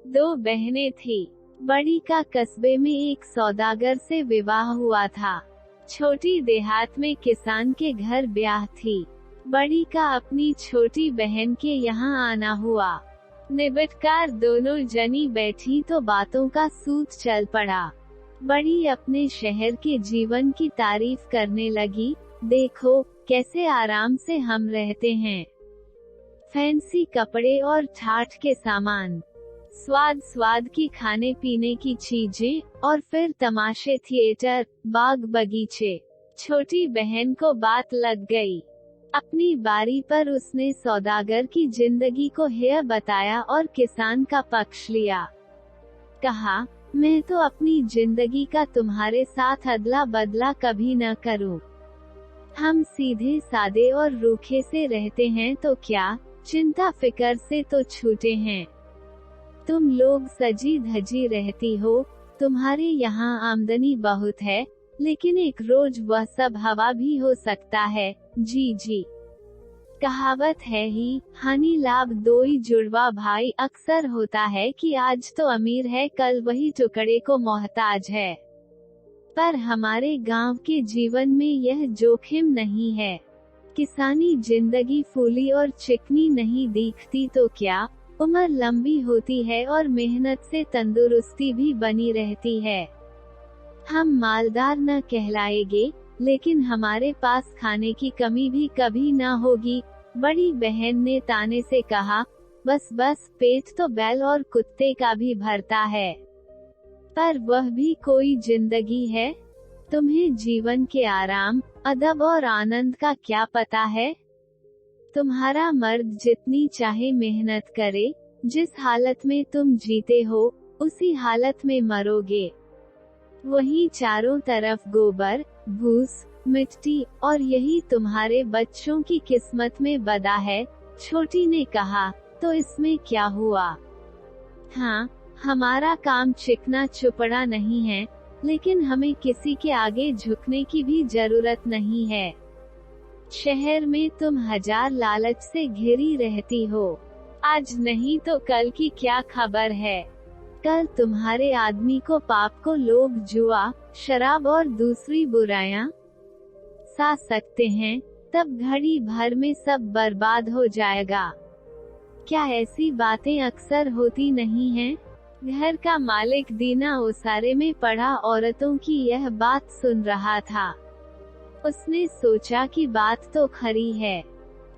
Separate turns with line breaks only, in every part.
दो बहनें थी। बड़ी का कस्बे में एक सौदागर से विवाह हुआ था। छोटी देहात में किसान के घर ब्याह थी। बड़ी का अपनी छोटी बहन के यहाँ आना हुआ। निबटकार दोनों जनी बैठी तो बातों का सूत चल पड़ा। बड़ी अपने शहर के जीवन की तारीफ करने लगी, देखो कैसे आराम से हम रहते हैं। फैंसी कपड़े और ठाठ के सामान, स्वाद स्वाद की खाने पीने की चीजें, और फिर तमाशे, थिएटर, बाग बगीचे। छोटी बहन को बात लग गई। अपनी बारी पर उसने सौदागर की जिंदगी को हेय बताया और किसान का पक्ष लिया। कहा, मैं तो अपनी जिंदगी का तुम्हारे साथ अदला बदला कभी न करूं। हम सीधे सादे और रूखे से रहते हैं तो क्या, चिंता फिकर से तो छूटे हैं। तुम लोग सजी धजी रहती हो, तुम्हारे यहाँ आमदनी बहुत है, लेकिन एक रोज वह सब हवा भी हो सकता है। जी जी, कहावत है ही, हानि लाभ दोई जुड़वा भाई। अक्सर होता है कि आज तो अमीर है, कल वही टुकड़े को मोहताज है। पर हमारे गांव के जीवन में यह जोखिम नहीं है। किसानी जिंदगी फूली और चिकनी नहीं दिखती तो क्या, उम्र लंबी होती है और मेहनत से तंदुरुस्ती भी बनी रहती है। हम मालदार न कहलाएंगे, लेकिन हमारे पास खाने की कमी भी कभी न होगी। बड़ी बहन ने ताने से कहा, बस बस, पेट तो बैल और कुत्ते का भी भरता है, पर वह भी कोई जिंदगी है। तुम्हें जीवन के आराम, अदब और आनंद का क्या पता है। तुम्हारा मर्द जितनी चाहे मेहनत करे, जिस हालत में तुम जीते हो, उसी हालत में मरोगे। वही चारों तरफ गोबर, भूस, मिट्टी, और यही तुम्हारे बच्चों की किस्मत में बदा है। छोटी ने कहा, तो इसमें क्या हुआ। हाँ, हमारा काम चिकना चुपड़ा नहीं है, लेकिन हमें किसी के आगे झुकने की भी जरूरत नहीं है। शहर में तुम हजार लालच से घिरी रहती हो। आज नहीं तो कल की क्या खबर है। कल तुम्हारे आदमी को पाप को लोग जुआ, शराब और दूसरी बुराइयां सा सकते हैं, तब घड़ी भर में सब बर्बाद हो जाएगा। क्या ऐसी बातें अक्सर होती नहीं हैं? घर का मालिक दीना ओसारे में पड़ा औरतों की यह बात सुन रहा था। उसने सोचा कि बात तो खरी है।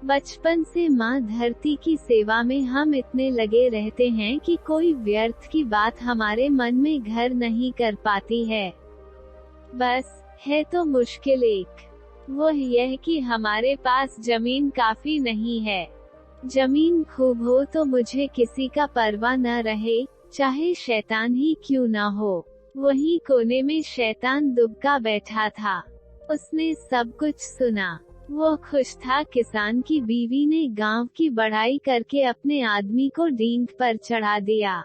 बचपन से माँ धरती की सेवा में हम इतने लगे रहते हैं कि कोई व्यर्थ की बात हमारे मन में घर नहीं कर पाती है। बस है तो मुश्किल एक, वो यह कि हमारे पास जमीन काफी नहीं है। जमीन खूब हो तो मुझे किसी का परवाह न रहे, चाहे शैतान ही क्यों न हो। वही कोने में शैतान दुबका बैठा था। उसने सब कुछ सुना। वो खुश था। किसान की बीवी ने गांव की बढ़ाई करके अपने आदमी को डींग पर चढ़ा दिया।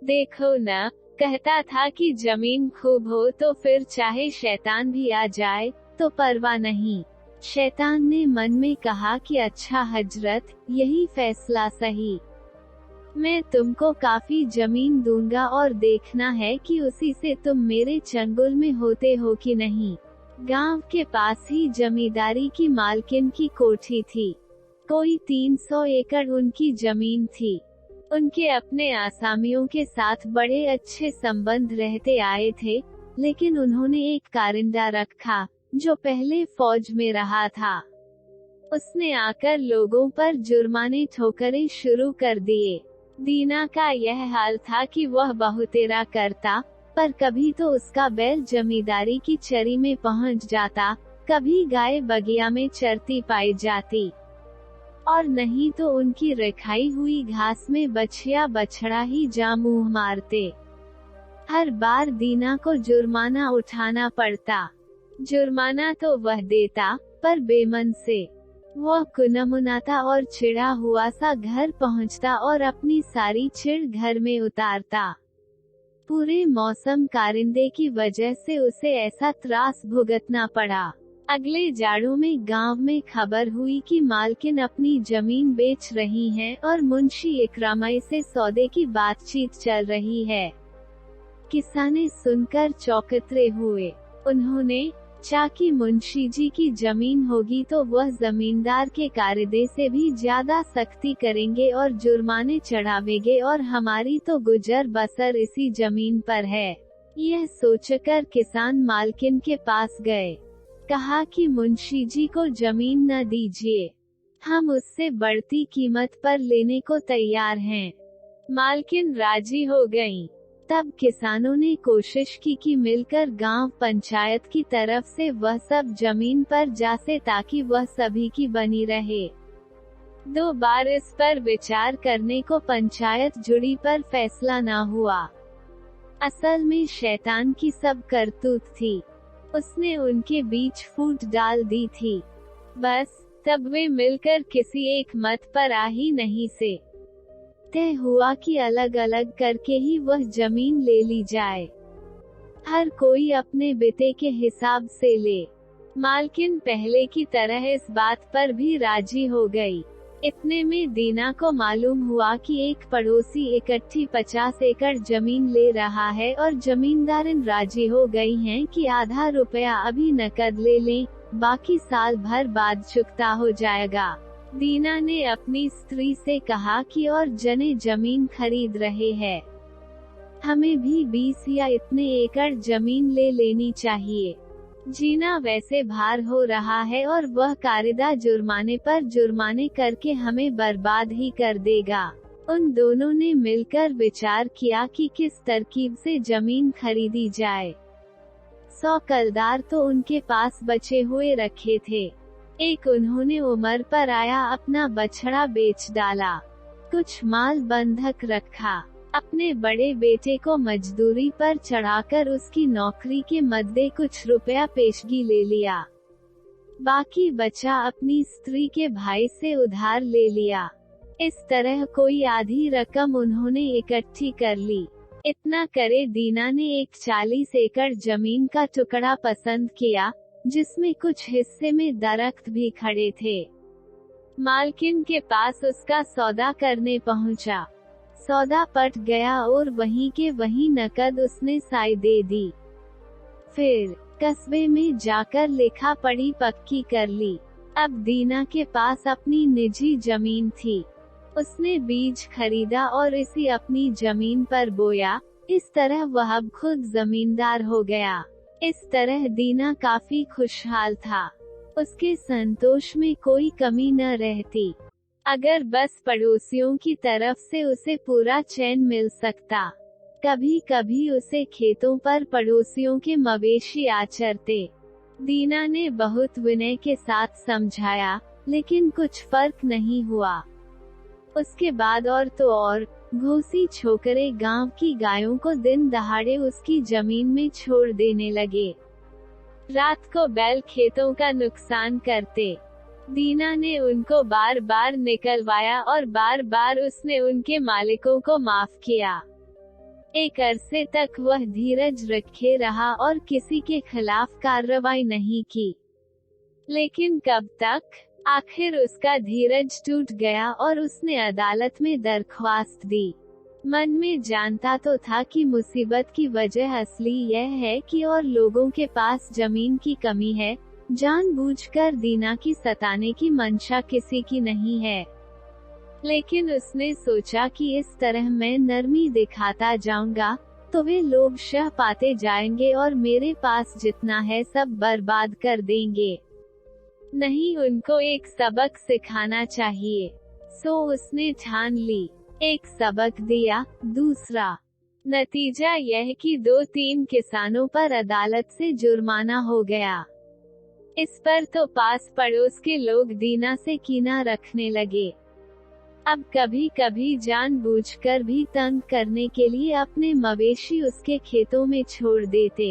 देखो न, कहता था कि जमीन खूब हो तो फिर चाहे शैतान भी आ जाए तो परवाह नहीं। शैतान ने मन में कहा कि अच्छा हजरत, यही फैसला सही। मैं तुमको काफी जमीन दूंगा और देखना है कि उसी से तुम मेरे चंगुल में होते हो कि नहीं। गांव के पास ही जमींदारी की मालकिन की कोठी थी। कोई 300 एकड़ उनकी जमीन थी। उनके अपने आसामियों के साथ बड़े अच्छे संबंध रहते आए थे, लेकिन उन्होंने एक कारिंदा रखा जो पहले फौज में रहा था। उसने आकर लोगों पर जुर्माने ठोकरे शुरू कर दिए। दीना का यह हाल था कि वह बहुतेरा करता, पर कभी तो उसका बैल जमींदारी की चरी में पहुंच जाता, कभी गाय बगिया में चरती पाई जाती, और नहीं तो उनकी रखाई हुई घास में बछिया बछड़ा ही जा मुंह मारते। हर बार दीना को जुर्माना उठाना पड़ता। जुर्माना तो वह देता, पर बेमन से। वह कुनमुनाता और चिढ़ा हुआ सा घर पहुंचता और अपनी सारी चिढ़ घर में उतारता। पूरे मौसम कारिंदे की वजह से उसे ऐसा त्रास भुगतना पड़ा। अगले जाड़ों में गांव में खबर हुई कि मालकिन अपनी जमीन बेच रही हैं और मुंशी इकरामा से सौदे की बातचीत चल रही है। किसाने सुनकर चौकतरे हुए। उन्होंने चाकी मुंशी जी की जमीन होगी तो वह जमींदार के कायदे से भी ज्यादा सख्ती करेंगे और जुर्माने चढ़ावेंगे और हमारी तो गुजर बसर इसी जमीन पर है। यह सोचकर किसान मालकिन के पास गए। कहा कि मुंशी जी को जमीन न दीजिए, हम उससे बढ़ती कीमत पर लेने को तैयार हैं। मालकिन राजी हो गईं। तब किसानों ने कोशिश की कि मिलकर गांव पंचायत की तरफ से वह सब जमीन पर जासे ताकि वह सभी की बनी रहे। 2 बार इस पर विचार करने को पंचायत जुड़ी पर फैसला न हुआ। असल में शैतान की सब करतूत थी। उसने उनके बीच फूट डाल दी थी। बस तब वे मिलकर किसी एक मत पर आ ही नहीं से। तय हुआ कि अलग अलग करके ही वह जमीन ले ली जाए। हर कोई अपने बिते के हिसाब से ले। मालकिन पहले की तरह इस बात पर भी राजी हो गई। इतने में दीना को मालूम हुआ कि एक पड़ोसी इकट्ठी 50 एकड़ जमीन ले रहा है और जमींदारिन राजी हो गई हैं कि आधा रुपया अभी नकद ले लें, बाकी साल भर बाद चुकता हो जाएगा। दीना ने अपनी स्त्री से कहा कि और जने जमीन खरीद रहे हैं, हमें भी 20 या इतने एकड़ जमीन ले लेनी चाहिए। जीना वैसे भार हो रहा है और वह कायदा जुर्माने पर जुर्माने करके हमें बर्बाद ही कर देगा। उन दोनों ने मिलकर विचार किया कि किस तरकीब से जमीन खरीदी जाए। 100 कलदार तो उनके पास बचे हुए रखे थे। एक उन्होंने उम्र पर आया अपना बछड़ा बेच डाला, कुछ माल बंधक रखा, अपने बड़े बेटे को मजदूरी पर चढ़ाकर उसकी नौकरी के मद्दे कुछ रुपया पेशगी ले लिया। बाकी बचा अपनी स्त्री के भाई से उधार ले लिया। इस तरह कोई आधी रकम उन्होंने इकट्ठी कर ली। इतना करे दीना ने एक 40 एकड़ जमीन का टुकड़ा पसंद किया, जिसमें कुछ हिस्से में दरख्त भी खड़े थे। मालकिन के पास उसका सौदा करने पहुंचा। सौदा पट गया और वहीं के वहीं नकद उसने साई दे दी। फिर कस्बे में जाकर लेखा पढ़ी पक्की कर ली। अब दीना के पास अपनी निजी जमीन थी। उसने बीज खरीदा और इसी अपनी जमीन पर बोया। इस तरह वह अब खुद जमींदार हो गया। इस तरह दीना काफी खुशहाल था। उसके संतोष में कोई कमी न रहती। अगर बस पड़ोसियों की तरफ से उसे पूरा चैन मिल सकता। कभी कभी उसे खेतों पर पड़ोसियों के मवेशी आचरते। दीना ने बहुत विनय के साथ समझाया, लेकिन कुछ फर्क नहीं हुआ। उसके बाद और तो और घोसी छोकरे गांव की गायों को दिन दहाड़े उसकी जमीन में छोड़ देने लगे। रात को बैल खेतों का नुकसान करते। दीना ने उनको बार बार निकलवाया और बार बार उसने उनके मालिकों को माफ किया। एक अरसे तक वह धीरज रखे रहा और किसी के खिलाफ कार्रवाई नहीं की। लेकिन कब तक? आखिर उसका धीरज टूट गया और उसने अदालत में दरख्वास्त दी। मन में जानता तो था कि मुसीबत की वजह असली यह है कि और लोगों के पास जमीन की कमी है। जानबूझकर दीना की सताने की मंशा किसी की नहीं है। लेकिन उसने सोचा कि इस तरह मैं नरमी दिखाता जाऊंगा तो वे लोग शह पाते जाएंगे और मेरे पास जितना है सब बर्बाद कर देंगे। नहीं, उनको एक सबक सिखाना चाहिए। सो उसने ठान ली। एक सबक दिया। दूसरा नतीजा यह कि 2-3 किसानों पर अदालत से जुर्माना हो गया। इस पर तो पास पड़ोस के लोग दीना से कीना रखने लगे। अब कभी कभी जानबूझकर भी तंग करने के लिए अपने मवेशी उसके खेतों में छोड़ देते।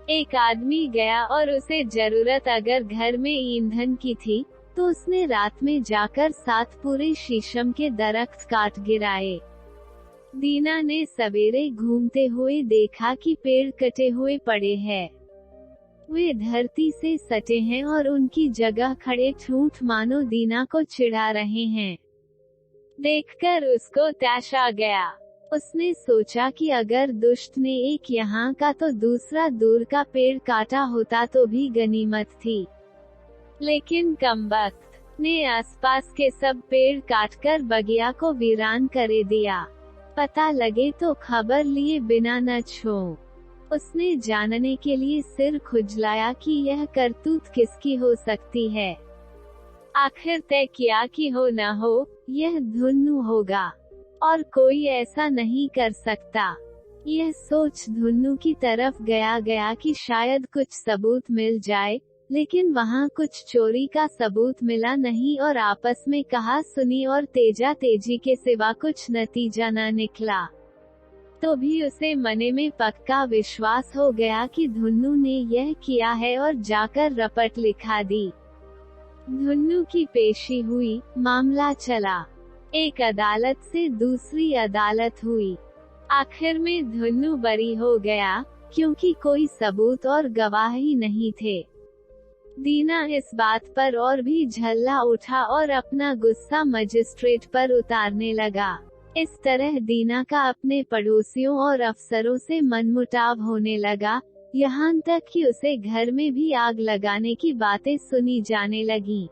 एक आदमी गया और उसे जरूरत अगर घर में ईंधन की थी तो उसने रात में जाकर 7 पूरे शीशम के दरख्त काट गिराए। दीना ने सवेरे घूमते हुए देखा कि पेड़ कटे हुए पड़े हैं। वे धरती से सटे हैं और उनकी जगह खड़े ठूंठ मानो दीना को चिढ़ा रहे हैं। देखकर उसको तैश आ गया। उसने सोचा कि अगर दुष्ट ने एक यहाँ का तो दूसरा दूर का पेड़ काटा होता तो भी गनीमत थी, लेकिन कमबख्त ने आसपास के सब पेड़ काटकर बगिया को वीरान करे दिया। पता लगे तो खबर लिए बिना न छोड़। उसने जानने के लिए सिर खुजलाया कि यह करतूत किसकी हो सकती है। आखिर तय किया कि हो न हो यह धुन्नु होगा, और कोई ऐसा नहीं कर सकता। यह सोच धुन्नु की तरफ गया कि शायद कुछ सबूत मिल जाए, लेकिन वहाँ कुछ चोरी का सबूत मिला नहीं और आपस में कहा सुनी और तेजा तेजी के सिवा कुछ नतीजा न निकला। तो भी उसे मने में पक्का विश्वास हो गया कि धुन्नु ने यह किया है और जाकर रपट लिखा दी। धुन्नु की पेशी हुई, मामला चला। एक अदालत से दूसरी अदालत हुई। आखिर में धुन्नु बरी हो गया, क्योंकि कोई सबूत और गवाह ही नहीं थे। दीना इस बात पर और भी झल्ला उठा और अपना गुस्सा मजिस्ट्रेट पर उतारने लगा। इस तरह दीना का अपने पड़ोसियों और अफसरों से मनमुटाव होने लगा, यहाँ तक कि उसे घर में भी आग लगाने की बातें सुनी जाने लगी।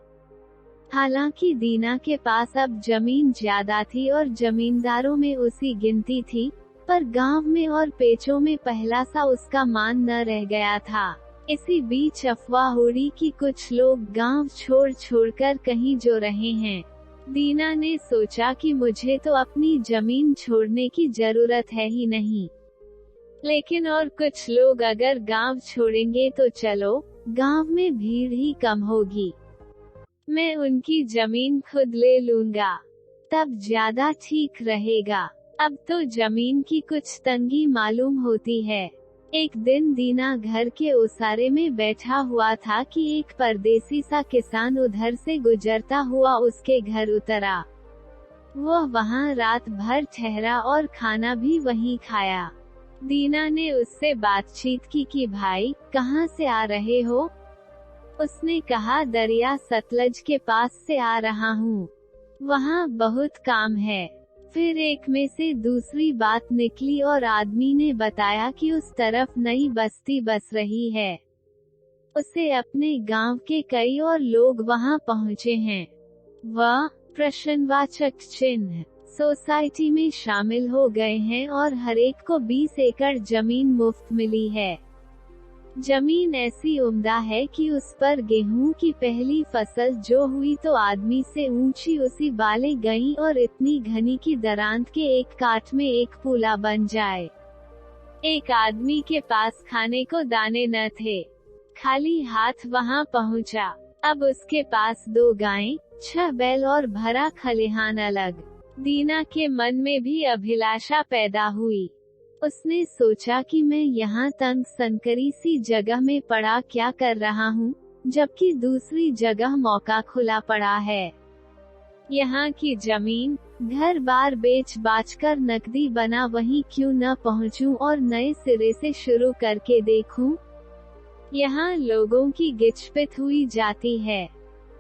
हालांकि दीना के पास अब जमीन ज्यादा थी और जमींदारों में उसी गिनती थी, पर गांव में और पेचों में पहला सा उसका मान न रह गया था। इसी बीच अफवाह उड़ी कि कुछ लोग गांव छोड़कर कहीं जो रहे हैं। दीना ने सोचा कि मुझे तो अपनी जमीन छोड़ने की जरूरत है ही नहीं, लेकिन और कुछ लोग अगर गांव छोड़ेंगे तो चलो, गांव में भीड़ ही कम होगी। मैं उनकी जमीन खुद ले लूंगा, तब ज्यादा ठीक रहेगा। अब तो जमीन की कुछ तंगी मालूम होती है। एक दिन दीना घर के ओसारे में बैठा हुआ था कि एक परदेसी सा किसान उधर से गुजरता हुआ उसके घर उतरा। वह वहां रात भर ठहरा और खाना भी वहीं खाया। दीना ने उससे बातचीत की कि भाई कहाँ से आ रहे हो? उसने कहा दरिया सतलज के पास से आ रहा हूँ, वहाँ बहुत काम है। फिर एक में से दूसरी बात निकली और आदमी ने बताया कि उस तरफ नई बस्ती बस रही है। उसे अपने गांव के कई और लोग वहां पहुंचे हैं। वह प्रश्नवाचक चिन्ह सोसाइटी में शामिल हो गए हैं और हरेक को 20 एकड़ जमीन मुफ्त मिली है। जमीन ऐसी उम्दा है कि उस पर गेहूं की पहली फसल जो हुई तो आदमी से ऊंची उसी बाले गई और इतनी घनी की दरांत के एक काट में एक पुला बन जाए। एक आदमी के पास खाने को दाने न थे, खाली हाथ वहां पहुंचा। अब उसके पास 2 गायें, 6 बैल और भरा खलिहान अलग। दीना के मन में भी अभिलाषा पैदा हुई। उसने सोचा कि मैं यहाँ तंग सनकरी सी जगह में पड़ा क्या कर रहा हूँ, जबकि दूसरी जगह मौका खुला पड़ा है। यहाँ की जमीन, घर बार बेच बाचकर नकदी बना वहीं क्यों न पहुँचूं और नए सिरे से शुरू करके देखूं। यहाँ लोगों की गिचपिट हुई जाती है,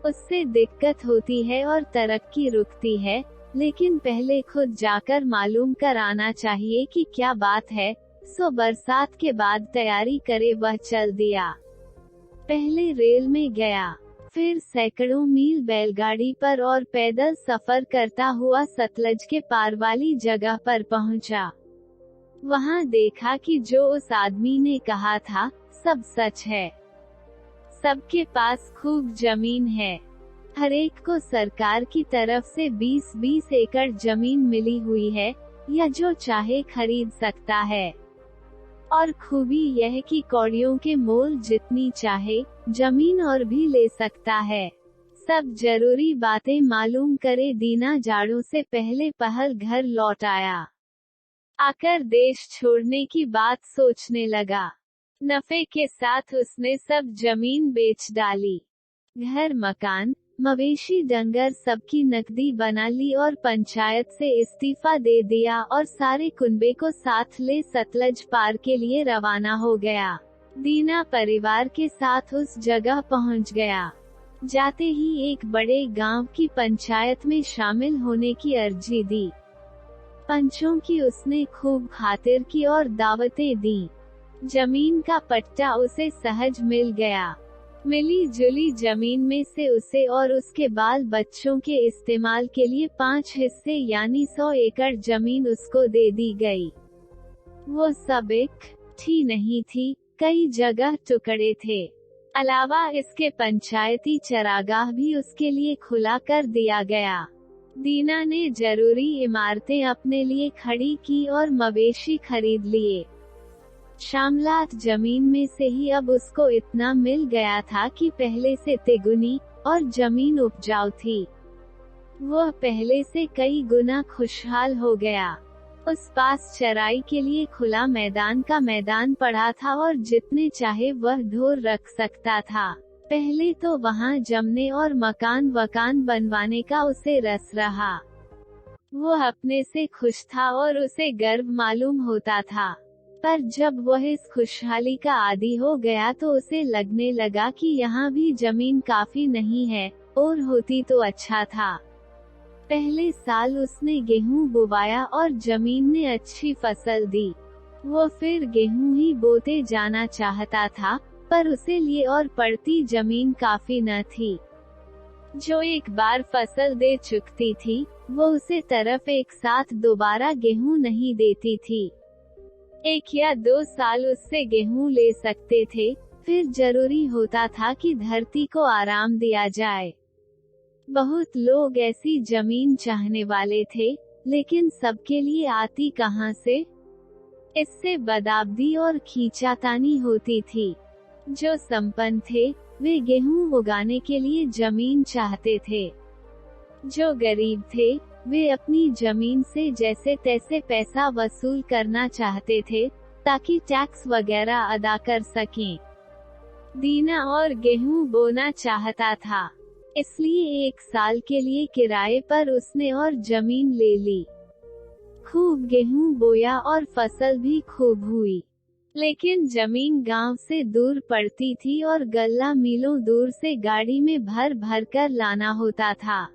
उससे दिक्कत होती है और तरक्की रुकती है, लेकिन पहले खुद जाकर मालूम कर आना चाहिए कि क्या बात है। सो बरसात के बाद तैयारी करे वह चल दिया। पहले रेल में गया, फिर सैकड़ों मील बैलगाड़ी पर और पैदल सफर करता हुआ सतलज के पार वाली जगह पर पहुंचा। वहां देखा कि जो उस आदमी ने कहा था सब सच है। सबके पास खूब जमीन है, हरेक को सरकार की तरफ से 20-20 एकड़ जमीन मिली हुई है, या जो चाहे खरीद सकता है। और खूबी यह कि कौड़ियों के मोल जितनी चाहे जमीन और भी ले सकता है। सब जरूरी बातें मालूम करे दीना जाड़ों से पहले पहल घर लौट आया। आकर देश छोड़ने की बात सोचने लगा। नफे के साथ उसने सब जमीन बेच डाली। घर मकान मवेशी डंगर सबकी नकदी बना ली और पंचायत से इस्तीफा दे दिया और सारे कुनबे को साथ ले सतलज पार के लिए रवाना हो गया। दीना परिवार के साथ उस जगह पहुंच गया। जाते ही एक बड़े गांव की पंचायत में शामिल होने की अर्जी दी। पंचों की उसने खूब खातिर की और दावतें दी। जमीन का पट्टा उसे सहज मिल गया। मिली जुली जमीन में से उसे और उसके बाल बच्चों के इस्तेमाल के लिए 5 हिस्से यानी 100 एकड़ जमीन उसको दे दी गई। वो सब इकट्ठी नहीं थी, कई जगह टुकड़े थे। अलावा इसके पंचायती चरागाह भी उसके लिए खुला कर दिया गया। दीना ने जरूरी इमारतें अपने लिए खड़ी की और मवेशी खरीद लिए। शामलात जमीन में से ही अब उसको इतना मिल गया था कि पहले से तिगुनी, और जमीन उपजाऊ थी। वह पहले से कई गुना खुशहाल हो गया। उस पास चराई के लिए खुला मैदान का मैदान पड़ा था और जितने चाहे वह ढोर रख सकता था। पहले तो वहाँ जमने और मकान वकान बनवाने का उसे रस रहा। वो अपने से खुश था और उसे गर्व मालूम होता था। पर जब वह इस खुशहाली का आदी हो गया तो उसे लगने लगा कि यहाँ भी जमीन काफी नहीं है, और होती तो अच्छा था। पहले साल उसने गेहूं बुवाया और जमीन ने अच्छी फसल दी। वो फिर गेहूं ही बोते जाना चाहता था, पर उसे लिए और पड़ती जमीन काफी न थी। जो एक बार फसल दे चुकती थी, वो उसे तरफ एक साथ दोबारा गेहूं नहीं देती थी। 1 या 2 साल उससे गेहूं ले सकते थे, फिर जरूरी होता था कि धरती को आराम दिया जाए। बहुत लोग ऐसी जमीन चाहने वाले थे, लेकिन सबके लिए आती कहां से? इससे बदाबदी और खींचातानी होती थी। जो संपन्न थे, वे गेहूं उगाने के लिए जमीन चाहते थे। जो गरीब थे, वे अपनी जमीन से जैसे तैसे पैसा वसूल करना चाहते थे, ताकि टैक्स वगैरह अदा कर सकें। दीना और गेहूं बोना चाहता था, इसलिए 1 साल के लिए किराए पर उसने और जमीन ले ली। खूब गेहूं बोया और फसल भी खूब हुई। लेकिन जमीन गांव से दूर पड़ती थी और गल्ला मीलों दूर से गाड़ी में भर भर कर लाना होता था।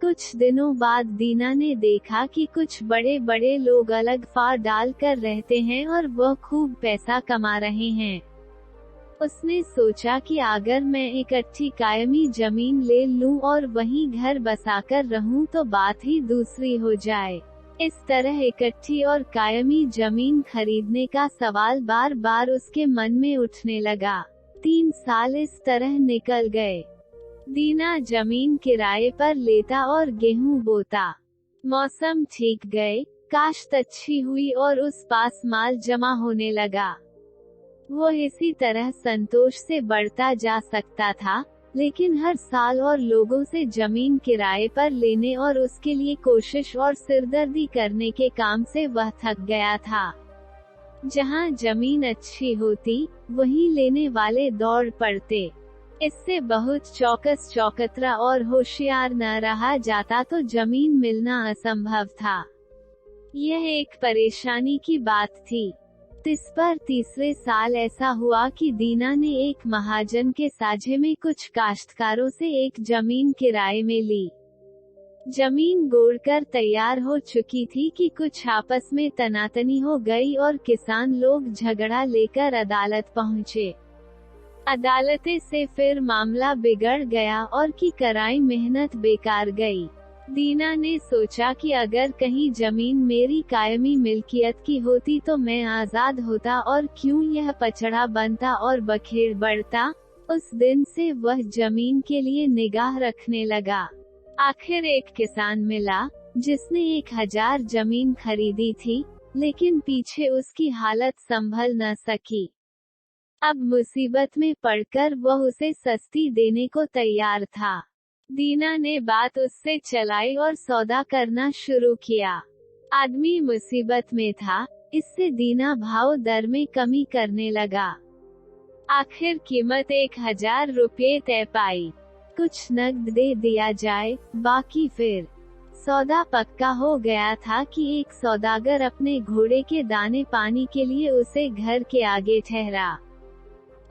कुछ दिनों बाद दीना ने देखा कि कुछ बड़े बड़े लोग अलग फार डाल कर रहते हैं और वह खूब पैसा कमा रहे हैं। उसने सोचा कि अगर मैं इकट्ठी कायमी जमीन ले लूं और वहीं घर बसाकर रहूं तो बात ही दूसरी हो जाए। इस तरह इकट्ठी और कायमी जमीन खरीदने का सवाल बार बार उसके मन में उठने लगा। 3 साल इस तरह निकल गए। दीना जमीन किराए पर लेता और गेहूं बोता। मौसम ठीक गए, काश्त अच्छी हुई और उस पास माल जमा होने लगा। वो इसी तरह संतोष से बढ़ता जा सकता था, लेकिन हर साल और लोगों से जमीन किराए पर लेने और उसके लिए कोशिश और सिरदर्दी करने के काम से वह थक गया था। जहां जमीन अच्छी होती, वहीं लेने वाले दौड़ पड़ते। इससे बहुत चौकस चौकतरा और होशियार न रहा जाता तो जमीन मिलना असंभव था। यह एक परेशानी की बात थी। इस पर तीसरे साल ऐसा हुआ कि दीना ने एक महाजन के साझे में कुछ काश्तकारों से एक जमीन किराए में ली। जमीन गोड़कर तैयार हो चुकी थी कि कुछ आपस में तनातनी हो गई और किसान लोग झगड़ा लेकर अदालत पहुँचे। अदालतें से फिर मामला बिगड़ गया और की कराई मेहनत बेकार गई। दीना ने सोचा कि अगर कहीं जमीन मेरी कायमी मिल्कियत की होती तो मैं आजाद होता और क्यों यह पचड़ा बनता और बखेड़ बढ़ता। उस दिन से वह जमीन के लिए निगाह रखने लगा। आखिर एक किसान मिला, जिसने 1000 जमीन खरीदी थी, लेकिन पीछे उसकी हालत संभल न सकी। अब मुसीबत में पड़कर वह उसे सस्ती देने को तैयार था। दीना ने बात उससे चलाई और सौदा करना शुरू किया। आदमी मुसीबत में था, इससे दीना भाव दर में कमी करने लगा। आखिर कीमत 1000 रुपये तय पाई। कुछ नकद दे दिया जाए, बाकी फिर। सौदा पक्का हो गया था कि एक सौदागर अपने घोड़े के दाने पानी के लिए उसे घर के आगे ठहरा।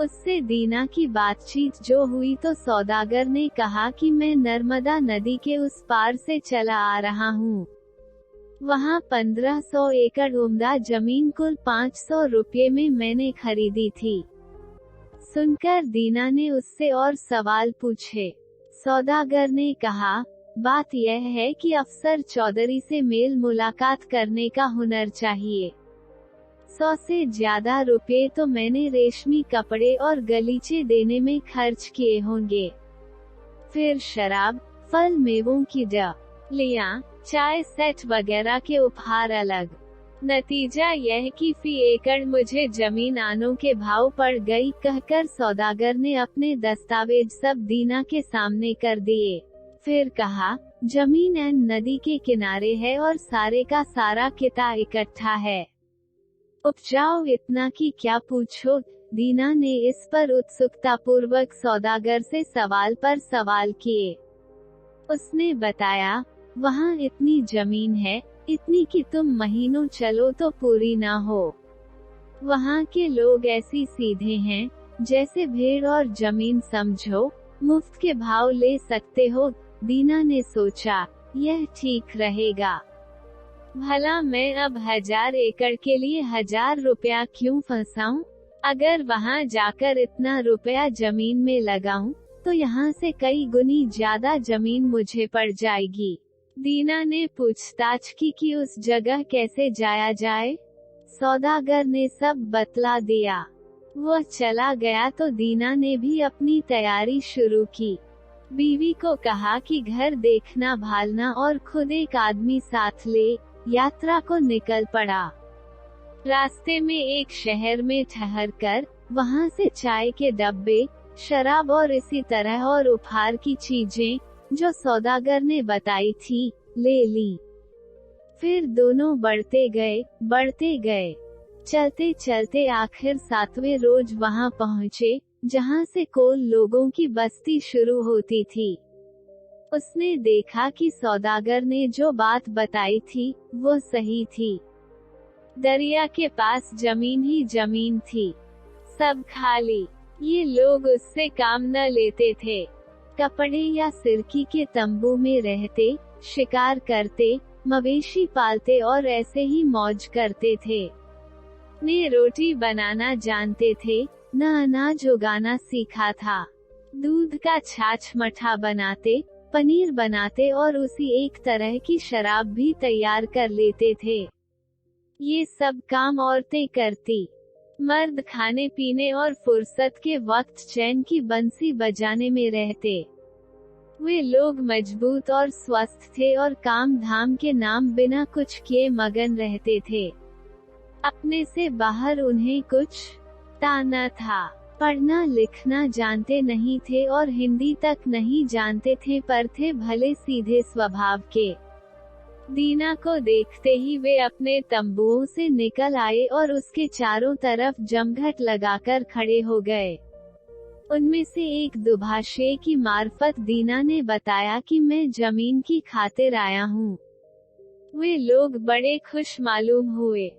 उससे दीना की बातचीत जो हुई तो सौदागर ने कहा कि मैं नर्मदा नदी के उस पार से चला आ रहा हूँ। वहाँ 1500 एकड़ उम्दा जमीन कुल 500 रुपये में मैंने खरीदी थी। सुनकर दीना ने उससे और सवाल पूछे। सौदागर ने कहा, बात यह है कि अफसर चौधरी से मेल मुलाकात करने का हुनर चाहिए। 100 से ज्यादा रुपये तो मैंने रेशमी कपड़े और गलीचे देने में खर्च किए होंगे। फिर शराब, फल मेवों की लिया, चाय सेट वगैरह के उपहार अलग। नतीजा यह कि फी एकड़ मुझे जमीन आनों के भाव पड़ गई, कहकर सौदागर ने अपने दस्तावेज सब दीना के सामने कर दिए। फिर कहा, जमीन एन नदी के किनारे है और सारे का सारा किता इकट्ठा है। उपजाओ इतना कि क्या पूछो। दीना ने इस पर उत्सुकतापूर्वक सौदागर से सवाल पर सवाल किए। उसने बताया, वहाँ इतनी जमीन है, इतनी कि तुम महीनों चलो तो पूरी ना हो। वहाँ के लोग ऐसी सीधे हैं, जैसे भेड़ और जमीन समझो, मुफ्त के भाव ले सकते हो। दीना ने सोचा, यह ठीक रहेगा। भला मैं अब 1000 एकड़ के लिए 1000 रुपया क्यों फंसाऊं? अगर वहाँ जाकर इतना रुपया जमीन में लगाऊं, तो यहाँ से कई गुनी ज्यादा जमीन मुझे पड़ जाएगी। दीना ने पूछताछ की कि उस जगह कैसे जाया जाए। सौदागर ने सब बतला दिया। वह चला गया तो दीना ने भी अपनी तैयारी शुरू की। बीवी को कहा कि घर देखना भालना और खुद एक आदमी साथ ले, यात्रा को निकल पड़ा। रास्ते में एक शहर में ठहरकर, वहां से चाय के डब्बे, शराब और इसी तरह और उपहार की चीजें, जो सौदागर ने बताई थी, ले ली। फिर दोनों बढ़ते गए। चलते चलते आखिर 7वें रोज वहां पहुँचे, जहां से कोल लोगों की बस्ती शुरू होती थी। उसने देखा कि सौदागर ने जो बात बताई थी, वो सही थी। दरिया के पास जमीन ही जमीन थी, सब खाली। ये लोग उससे काम न लेते थे। कपड़े या सिरकी के तंबू में रहते, शिकार करते, मवेशी पालते और ऐसे ही मौज करते थे। ने रोटी बनाना जानते थे, न अनाज उगाना सीखा था। दूध का छाछ मठा बनाते, पनीर बनाते और उसी एक तरह की शराब भी तैयार कर लेते थे। ये सब काम औरतें करती। मर्द खाने पीने और फुर्सत के वक्त चैन की बंसी बजाने में रहते। वे लोग मजबूत और स्वस्थ थे और काम धाम के नाम बिना कुछ किए मगन रहते थे। अपने से बाहर उन्हें कुछ ताना था। पढ़ना लिखना जानते नहीं थे और हिंदी तक नहीं जानते थे, पर थे भले सीधे स्वभाव के। दीना को देखते ही वे अपने तंबुओं से निकल आए और उसके चारों तरफ जमघट लगाकर खड़े हो गए। उनमें से एक दुभाषे की मार्फत दीना ने बताया कि मैं जमीन की खातिर आया हूँ। वे लोग बड़े खुश मालूम हुए।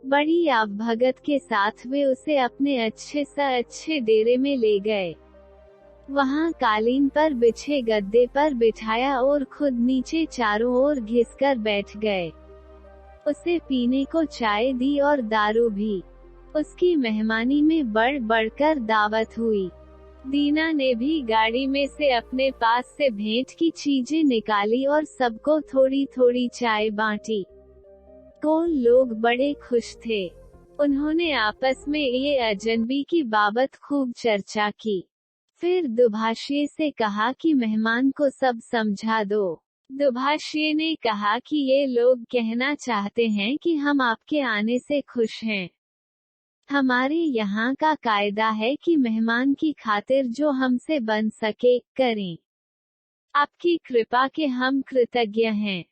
बड़ी आवभगत के साथ वे उसे अपने अच्छे से अच्छे डेरे में ले गए। वहाँ कालीन पर बिछे गद्दे पर बिठाया और खुद नीचे चारों ओर घिसकर बैठ गए। उसे पीने को चाय दी और दारू भी। उसकी मेहमानी में बढ़ बढ़कर दावत हुई। दीना ने भी गाड़ी में से अपने पास से भेंट की चीजें निकाली और सबको थोड़ी थोड़ी चाय बांटी। कोल लोग बड़े खुश थे। उन्होंने आपस में ये अजनबी की बाबत खूब चर्चा की। फिर दुभाषिए से कहा कि मेहमान को सब समझा दो। दुभाषिए ने कहा कि ये लोग कहना चाहते हैं कि हम आपके आने से खुश हैं। हमारे यहाँ का कायदा है कि मेहमान की खातिर जो हमसे बन सके, करें। आपकी कृपा के हम कृतज्ञ हैं।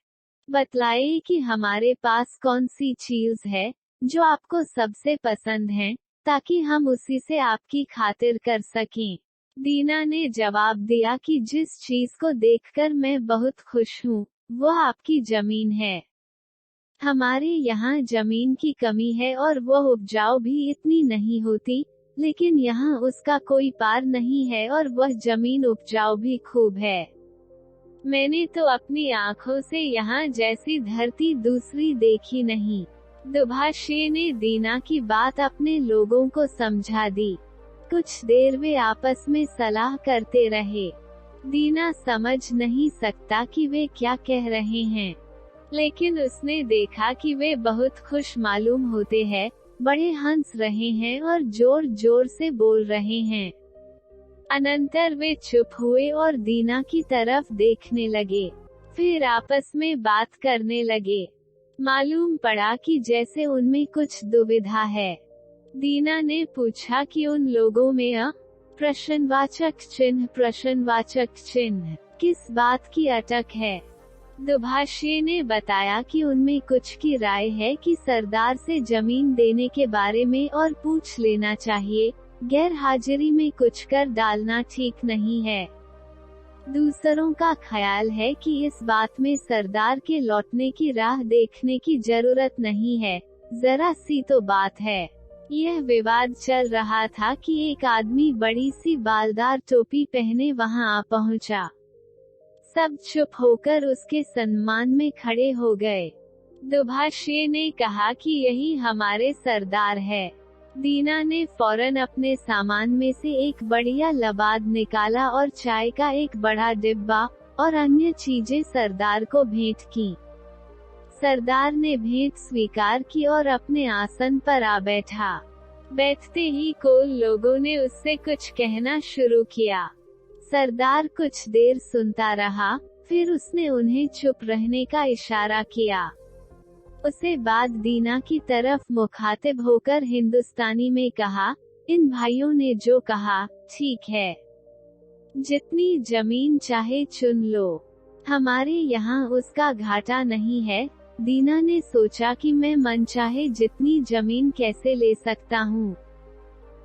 बतलाइए कि हमारे पास कौन सी चीज है, जो आपको सबसे पसंद है, ताकि हम उसी से आपकी खातिर कर सकें। दीना ने जवाब दिया कि जिस चीज को देखकर मैं बहुत खुश हूँ, वह आपकी जमीन है। हमारे यहाँ जमीन की कमी है और वह उपजाऊ भी इतनी नहीं होती, लेकिन यहाँ उसका कोई पार नहीं है और वह जमीन उपजाऊ भी खूब है। मैंने तो अपनी आँखों से यहाँ जैसी धरती दूसरी देखी नहीं। दुभाषी ने दीना की बात अपने लोगों को समझा दी। कुछ देर वे आपस में सलाह करते रहे। दीना समझ नहीं सकता कि वे क्या कह रहे हैं, लेकिन उसने देखा कि वे बहुत खुश मालूम होते हैं, बड़े हंस रहे हैं और जोर जोर से बोल रहे हैं। अनंतर वे चुप हुए और दीना की तरफ देखने लगे, फिर आपस में बात करने लगे। मालूम पड़ा कि जैसे उनमें कुछ दुविधा है। दीना ने पूछा कि उन लोगों में प्रश्नवाचक चिन्ह किस बात की अटक है। दुभाषी ने बताया कि उनमें कुछ की राय है कि सरदार से जमीन देने के बारे में और पूछ लेना चाहिए, गैर हाजिरी में कुछ कर डालना ठीक नहीं है। दूसरों का ख्याल है कि इस बात में सरदार के लौटने की राह देखने की जरूरत नहीं है, जरा सी तो बात है। यह विवाद चल रहा था कि एक आदमी बड़ी सी बालदार टोपी पहने वहां आ पहुंचा। सब चुप होकर उसके सम्मान में खड़े हो गए। दुभाषी ने कहा कि यही हमारे सरदार है। दीना ने फौरन अपने सामान में से एक बढ़िया लबाद निकाला और चाय का एक बड़ा डिब्बा और अन्य चीजें सरदार को भेंट की। सरदार ने भेंट स्वीकार की और अपने आसन पर आ बैठा। बैठते ही कोल लोगों ने उससे कुछ कहना शुरू किया। सरदार कुछ देर सुनता रहा, फिर उसने उन्हें चुप रहने का इशारा किया। उसे बाद दीना की तरफ मुखातिब होकर हिंदुस्तानी में कहा, इन भाइयों ने जो कहा ठीक है, जितनी जमीन चाहे चुन लो, हमारे यहाँ उसका घाटा नहीं है। दीना ने सोचा कि मैं मनचाहे जितनी जमीन कैसे ले सकता हूँ।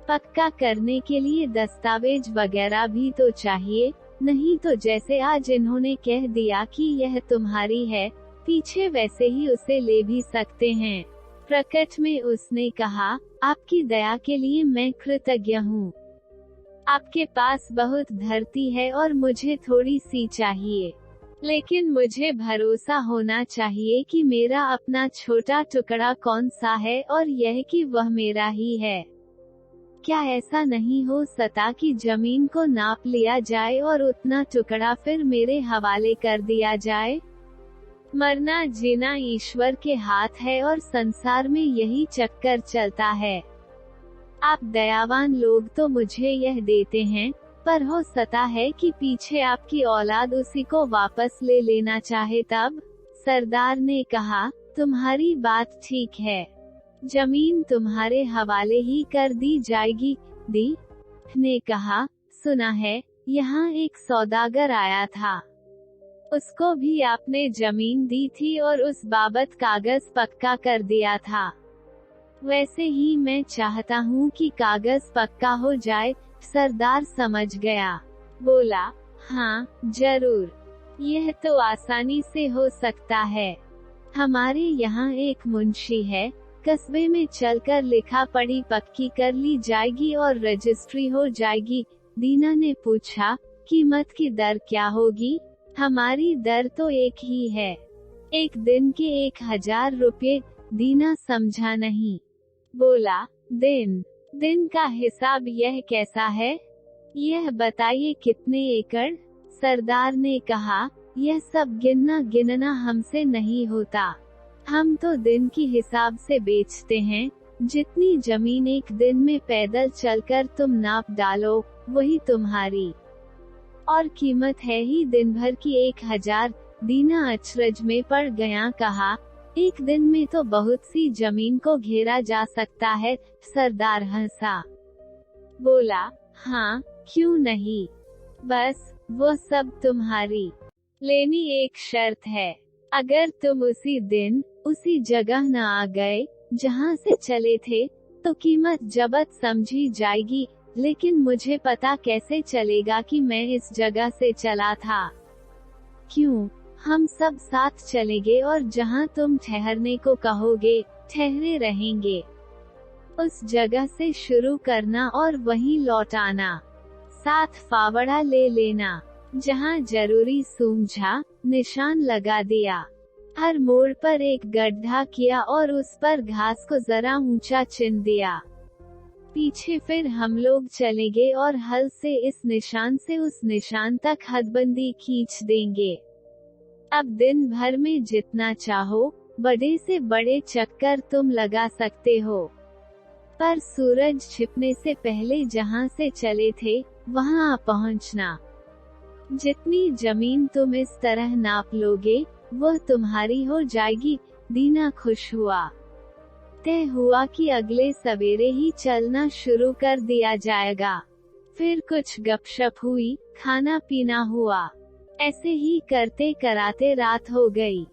पक्का करने के लिए दस्तावेज वगैरह भी तो चाहिए, नहीं तो जैसे आज इन्होंने कह दिया कि यह तुम्हारी है, पीछे वैसे ही उसे ले भी सकते हैं। प्रकट में उसने कहा, आपकी दया के लिए मैं कृतज्ञ हूँ। आपके पास बहुत धरती है और मुझे थोड़ी सी चाहिए, लेकिन मुझे भरोसा होना चाहिए कि मेरा अपना छोटा टुकड़ा कौन सा है और यह कि वह मेरा ही है। क्या ऐसा नहीं हो सकता कि जमीन को नाप लिया जाए और उतना टुकड़ा फिर मेरे हवाले कर दिया जाए? मरना जीना ईश्वर के हाथ है और संसार में यही चक्कर चलता है। आप दयावान लोग तो मुझे यह देते हैं, पर हो सकता है कि पीछे आपकी औलाद उसी को वापस ले लेना चाहे तब। सरदार ने कहा, तुम्हारी बात ठीक है, जमीन तुम्हारे हवाले ही कर दी जाएगी। दी ने कहा, सुना है यहाँ एक सौदागर आया था, उसको भी आपने जमीन दी थी और उस बाबत कागज पक्का कर दिया था। वैसे ही मैं चाहता हूँ कि कागज पक्का हो जाए। सरदार समझ गया, बोला, हाँ जरूर, यह तो आसानी से हो सकता है। हमारे यहाँ एक मुंशी है, कस्बे में चलकर लिखा पढ़ी पक्की कर ली जाएगी और रजिस्ट्री हो जाएगी। दीना ने पूछा, कीमत की दर क्या होगी? हमारी दर तो एक ही है, एक दिन के 1000 रुपये। दीना समझा नहीं, बोला, दिन का हिसाब यह कैसा है? यह बताइए कितने एकड़? सरदार ने कहा, यह सब गिनना हमसे नहीं होता, हम तो दिन की हिसाब से बेचते हैं। जितनी जमीन एक दिन में पैदल चलकर तुम नाप डालो, वही तुम्हारी, और कीमत है ही दिन भर की 1000। दीना अचरज में पड़ गया, कहा, एक दिन में तो बहुत सी जमीन को घेरा जा सकता है। सरदार हंसा, बोला, हाँ क्यों नहीं, बस वो सब तुम्हारी, लेनी एक शर्त है, अगर तुम उसी दिन उसी जगह न आ गए जहाँ से चले थे, तो कीमत जब्त समझी जाएगी। लेकिन मुझे पता कैसे चलेगा कि मैं इस जगह से चला था? क्यों, हम सब साथ चलेंगे और जहाँ तुम ठहरने को कहोगे ठहरे रहेंगे। उस जगह से शुरू करना और वहीं लौट आना। साथ फावड़ा ले लेना। जहाँ जरूरी सूंझा, निशान लगा दिया। हर मोड़ पर एक गड्ढा किया और उस पर घास को जरा ऊंचा चिन दिया। पीछे फिर हम लोग चलेंगे और हल से इस निशान से उस निशान तक हदबंदी खींच देंगे। अब दिन भर में जितना चाहो बड़े से बड़े चक्कर तुम लगा सकते हो, पर सूरज छिपने से पहले जहां से चले थे वहां पहुंचना। जितनी जमीन तुम इस तरह नाप लोगे वह तुम्हारी हो जाएगी। दीना खुश हुआ। तय हुआ कि अगले सवेरे ही चलना शुरू कर दिया जाएगा। फिर कुछ गपशप हुई, खाना पीना हुआ। ऐसे ही करते कराते रात हो गई।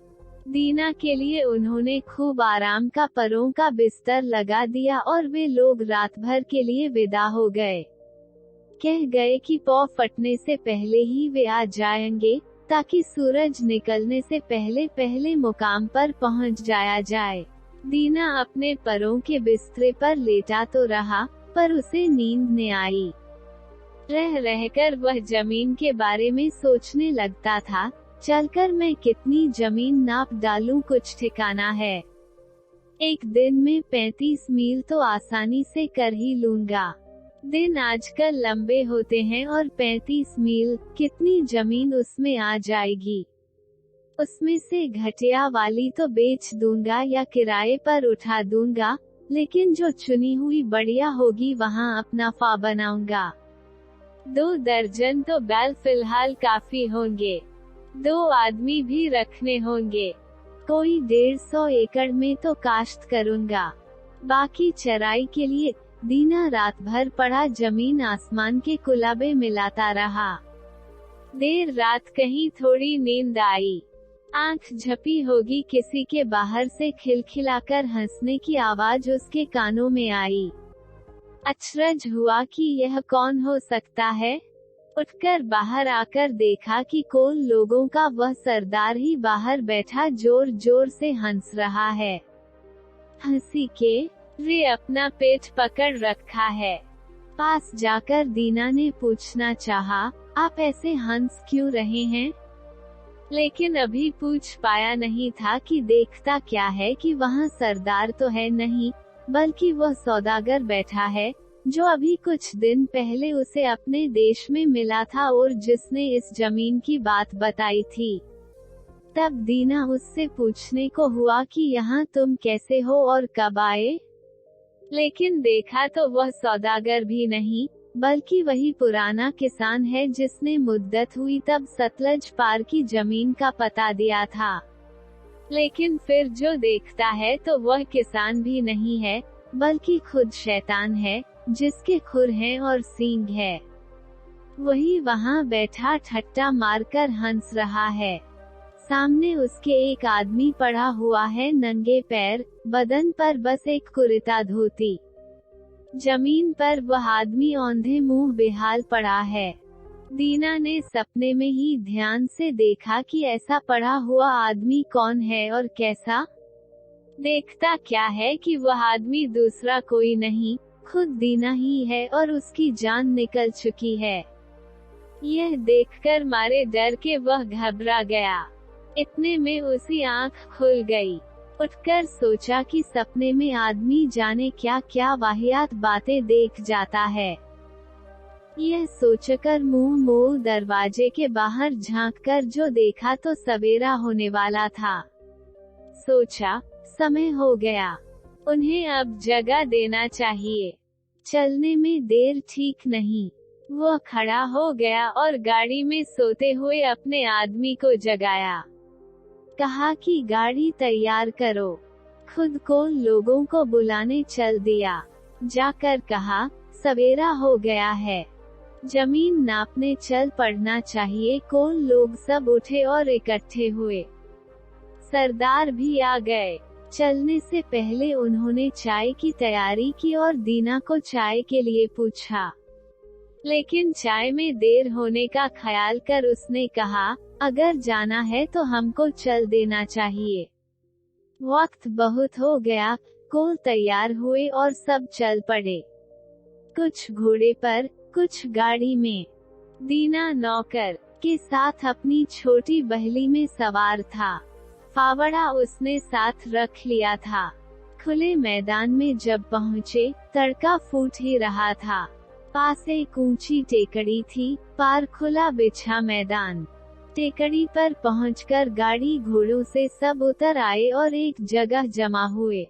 दीना के लिए उन्होंने खूब आराम का परों का बिस्तर लगा दिया और वे लोग रात भर के लिए विदा हो गए। कह गए कि पौ फटने से पहले ही वे आ जाएंगे, ताकि सूरज निकलने से पहले पहले मुकाम पर पहुंच जाया जाए। दीना अपने परों के बिस्तरे पर लेटा तो रहा, पर उसे नींद न आई। रह रहकर वह जमीन के बारे में सोचने लगता था, चलकर मैं कितनी जमीन नाप डालूं, कुछ ठिकाना है। एक दिन में 35 मील तो आसानी से कर ही लूंगा। दिन आजकल लंबे होते हैं और 35 मील, कितनी जमीन उसमें आ जाएगी। उसमें से घटिया वाली तो बेच दूंगा या किराए पर उठा दूंगा, लेकिन जो चुनी हुई बढ़िया होगी वहाँ अपना फा बनाऊंगा। 2 दर्जन तो बैल फिलहाल काफी होंगे। 2 आदमी भी रखने होंगे। कोई 150 एकड़ में तो काश्त करूंगा। बाकी चराई के लिए। दीना रात भर पड़ा जमीन आसमान के कुलाबे मिलाता रहा। देर रात कहीं थोड़ी नींद आई। आंख झपी होगी, किसी के बाहर से खिलखिलाकर हंसने की आवाज उसके कानों में आई। अचरज हुआ कि यह कौन हो सकता है। उठकर बाहर आकर देखा कि कोल लोगों का वह सरदार ही बाहर बैठा जोर जोर से हंस रहा है। हंसी के वे अपना पेट पकड़ रखा है। पास जाकर दीना ने पूछना चाहा, आप ऐसे हंस क्यों रहे हैं? लेकिन अभी पूछ पाया नहीं था कि देखता क्या है कि वहाँ सरदार तो है नहीं, बल्कि वह सौदागर बैठा है, जो अभी कुछ दिन पहले उसे अपने देश में मिला था और जिसने इस जमीन की बात बताई थी। तब दीना उससे पूछने को हुआ कि यहाँ तुम कैसे हो और कब आए? लेकिन देखा तो वह सौदागर भी नहीं, बल्कि वही पुराना किसान है जिसने मुद्दत हुई तब सतलज पार की जमीन का पता दिया था। लेकिन फिर जो देखता है तो वह किसान भी नहीं है, बल्कि खुद शैतान है, जिसके खुर हैं और सींग है। वही वहाँ बैठा ठट्टा मारकर हंस रहा है। सामने उसके एक आदमी पड़ा हुआ है नंगे पैर, बदन पर बस एक कुर्ता धोती। जमीन पर वह आदमी औंधे मुंह बेहाल पड़ा है। दीना ने सपने में ही ध्यान से देखा कि ऐसा पड़ा हुआ आदमी कौन है और कैसा। देखता क्या है कि वह आदमी दूसरा कोई नहीं, खुद दीना ही है और उसकी जान निकल चुकी है। यह देखकर मारे डर के वह घबरा गया। इतने में उसी आंख खुल गई। उठकर सोचा कि सपने में आदमी जाने क्या क्या वाहियात बातें देख जाता है। यह सोचकर मुंह मोड़ दरवाजे के बाहर झांककर जो देखा तो सवेरा होने वाला था। सोचा, समय हो गया, उन्हें अब जगह देना चाहिए। चलने में देर ठीक नहीं। वह खड़ा हो गया और गाड़ी में सोते हुए अपने आदमी को जगाया। कहा कि गाड़ी तैयार करो। खुद को लोगों को बुलाने चल दिया। जाकर कहा, सवेरा हो गया है, जमीन नापने चल पड़ना चाहिए। कोल लोग सब उठे और इकट्ठे हुए। सरदार भी आ गए। चलने से पहले उन्होंने चाय की तैयारी की और दीना को चाय के लिए पूछा, लेकिन चाय में देर होने का ख्याल कर उसने कहा, अगर जाना है तो हमको चल देना चाहिए। वक्त बहुत हो गया, को तैयार हुए और सब चल पड़े। कुछ घोड़े पर, कुछ गाड़ी में। दीना नौकर के साथ अपनी छोटी बहली में सवार था। फावड़ा उसने साथ रख लिया था। खुले मैदान में जब पहुँचे, तड़का फूट ही रहा था। पास एक ऊंची टेकड़ी थी, पार खुला बिछा मैदान। टेकड़ी पर पहुंचकर गाड़ी घोड़ों से सब उतर आए और एक जगह जमा हुए।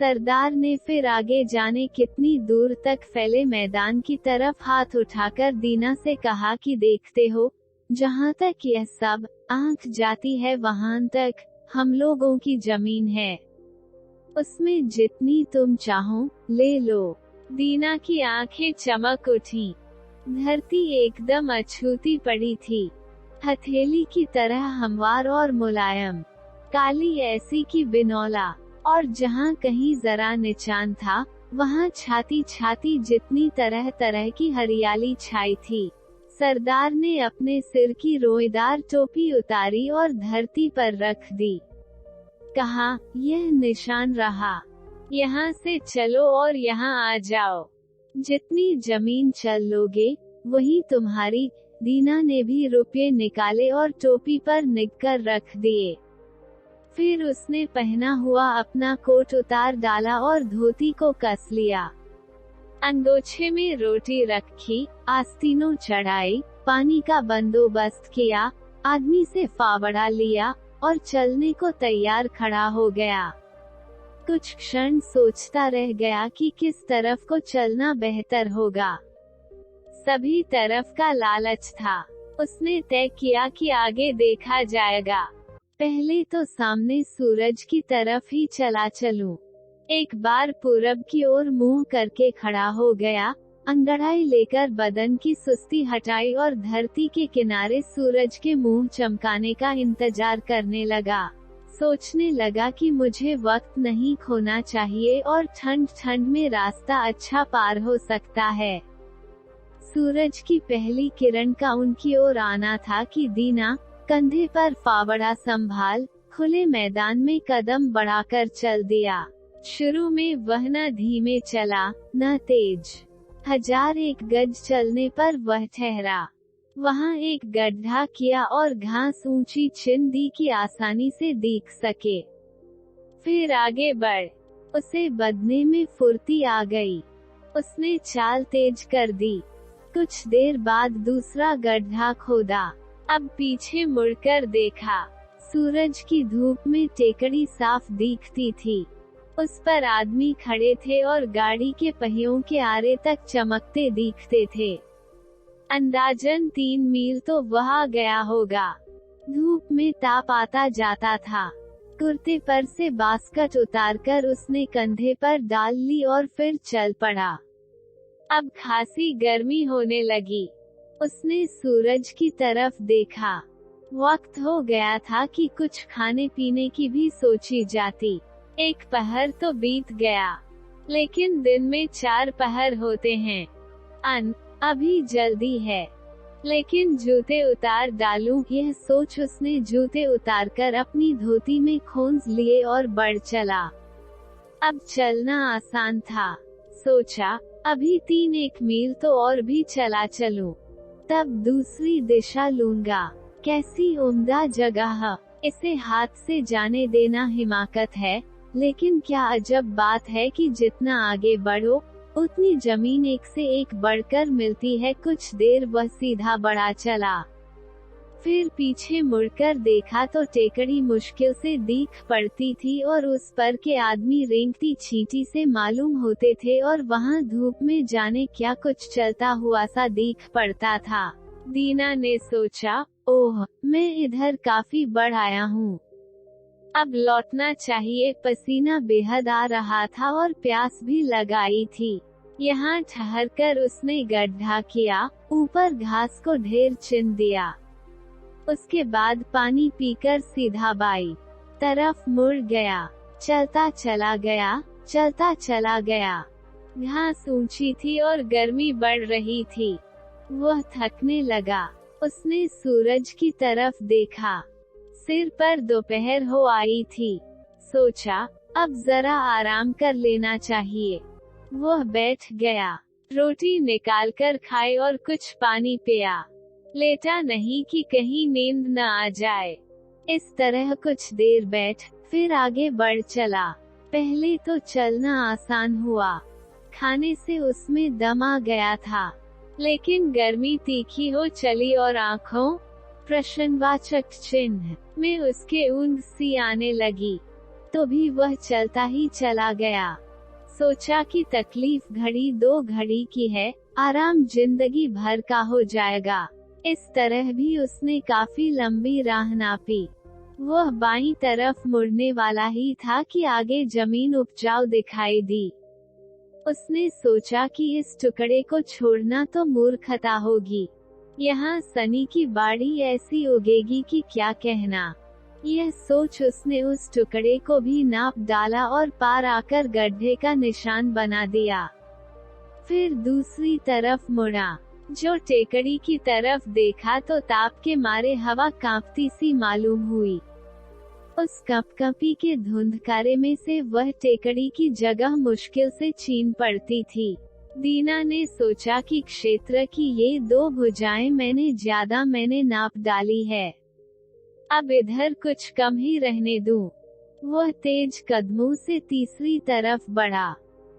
सरदार ने फिर आगे जाने कितनी दूर तक फैले मैदान की तरफ हाथ उठाकर दीना से कहा कि देखते हो, जहाँ तक यह सब आंख जाती है वहाँ तक हम लोगों की जमीन है। उसमें जितनी तुम चाहो ले लो। दीना की आंखें चमक उठी। धरती एकदम अछूती पड़ी थी, हथेली की तरह हमवार और मुलायम, काली ऐसी की बिनौला, और जहाँ कहीं जरा निशान था, वहाँ छाती छाती जितनी तरह तरह की हरियाली छाई थी। सरदार ने अपने सिर की रोएदार टोपी उतारी और धरती पर रख दी। कहा, यह निशान रहा, यहाँ से चलो और यहाँ आ जाओ। जितनी जमीन चल लोगे वही तुम्हारी। दीना ने भी रुपये निकाले और टोपी पर निककर रख दिए। फिर उसने पहना हुआ अपना कोट उतार डाला और धोती को कस लिया। अंगोछे में रोटी रखी, आस्तीनों चढ़ाई, पानी का बंदोबस्त किया, आदमी से फावड़ा लिया और चलने को तैयार खड़ा हो गया। कुछ क्षण सोचता रह गया कि किस तरफ को चलना बेहतर होगा। सभी तरफ का लालच था। उसने तय किया कि आगे देखा जाएगा। पहले तो सामने सूरज की तरफ ही चला चलूं। एक बार पूरब की ओर मुंह करके खड़ा हो गया, अंगड़ाई लेकर बदन की सुस्ती हटाई और धरती के किनारे सूरज के मुंह चमकाने का इंतजार करने लगा। सोचने लगा कि मुझे वक्त नहीं खोना चाहिए और ठंड ठंड में रास्ता अच्छा पार हो सकता है। सूरज की पहली किरण का उनकी ओर आना था कि दीना, कंधे पर फावड़ा संभाल, खुले मैदान में कदम बढ़ाकर चल दिया। शुरू में वह न धीमे चला, न तेज। 1001 गज चलने पर वह ठहरा। वहाँ एक गड्ढा किया और घास ऊंची छिन दी कि आसानी से दिख सके। फिर आगे बढ़। उसे बदने में फुर्ती आ गई। उसने चाल तेज कर दी। कुछ देर बाद दूसरा गड्ढा खोदा। अब पीछे मुड़कर देखा। सूरज की धूप में टेकड़ी साफ दिखती थी। उस पर आदमी खड़े थे और गाड़ी के पहियों के आरे तक चमकते दिखते थे। अंदाजन 3 मील तो वहाँ गया होगा। धूप में ताप आता जाता था। कुर्ते पर से बास्केट उतारकर उसने कंधे पर डाल ली और फिर चल पड़ा। अब खासी गर्मी होने लगी। उसने सूरज की तरफ देखा। वक्त हो गया था कि कुछ खाने पीने की भी सोची जाती। एक पहर तो बीत गया, लेकिन दिन में 4 पहर होते हैं। अभी जल्दी है, लेकिन जूते उतार डालूं, यह सोच उसने जूते उतारकर अपनी धोती में खोंस लिए और बढ़ चला। अब चलना आसान था। सोचा, अभी 3-1 मील तो और भी चला चलूं, तब दूसरी दिशा लूंगा। कैसी उम्दा जगह, इसे हाथ से जाने देना हिमाकत है। लेकिन क्या अजब बात है कि जितना आगे बढ़ो, उतनी जमीन एक से एक बढ़कर मिलती है। कुछ देर वह सीधा बढ़ा चला, फिर पीछे मुड़कर देखा तो टेकड़ी मुश्किल से दिख पड़ती थी और उस पर के आदमी रेंगती छींटी से मालूम होते थे और वहाँ धूप में जाने क्या कुछ चलता हुआ सा दिख पड़ता था। दीना ने सोचा, ओह, मैं इधर काफी बढ़ आया हूँ, अब लौटना चाहिए। पसीना बेहद आ रहा था और प्यास भी लगाई थी। यहाँ ठहरकर उसने गड्ढा किया, ऊपर घास को ढेर चिन दिया। उसके बाद पानी पीकर सीधा बाई तरफ मुड़ गया। चलता चला गया, चलता चला गया। घास ऊंची थी और गर्मी बढ़ रही थी। वह थकने लगा। उसने सूरज की तरफ देखा। सिर पर दोपहर हो आई थी। सोचा, अब जरा आराम कर लेना चाहिए। वह बैठ गया, रोटी निकालकर खाई और कुछ पानी पिया। लेटा नहीं कि कहीं नींद न आ जाए। इस तरह कुछ देर बैठ, फिर आगे बढ़ चला। पहले तो चलना आसान हुआ, खाने से उसमें दम आ गया था, लेकिन गर्मी तीखी हो चली और आँखों प्रश्नवाचक चिन्ह में उसके ऊँघ सी आने लगी। तो भी वह चलता ही चला गया। सोचा कि तकलीफ घड़ी दो घड़ी की है, आराम जिंदगी भर का हो जाएगा। इस तरह भी उसने काफी लंबी राह नापी। वह बाईं तरफ मुड़ने वाला ही था कि आगे जमीन उपजाऊ दिखाई दी। उसने सोचा कि इस टुकड़े को छोड़ना तो मूर्खता होगी। यहाँ सनी की बाड़ी ऐसी उगेगी कि क्या कहना। यह सोच उसने उस टुकड़े को भी नाप डाला और पार आकर गड्ढे का निशान बना दिया। फिर दूसरी तरफ मुड़ा। जो टेकड़ी की तरफ देखा तो ताप के मारे हवा कांपती सी मालूम हुई। उस कपकपी के धुंधकारे में से वह टेकड़ी की जगह मुश्किल से छीन पड़ती थी। दीना ने सोचा कि क्षेत्र की ये दो भुजाएं मैंने नाप डाली है, अब इधर कुछ कम ही रहने दूं। वह तेज कदमों से तीसरी तरफ बढ़ा।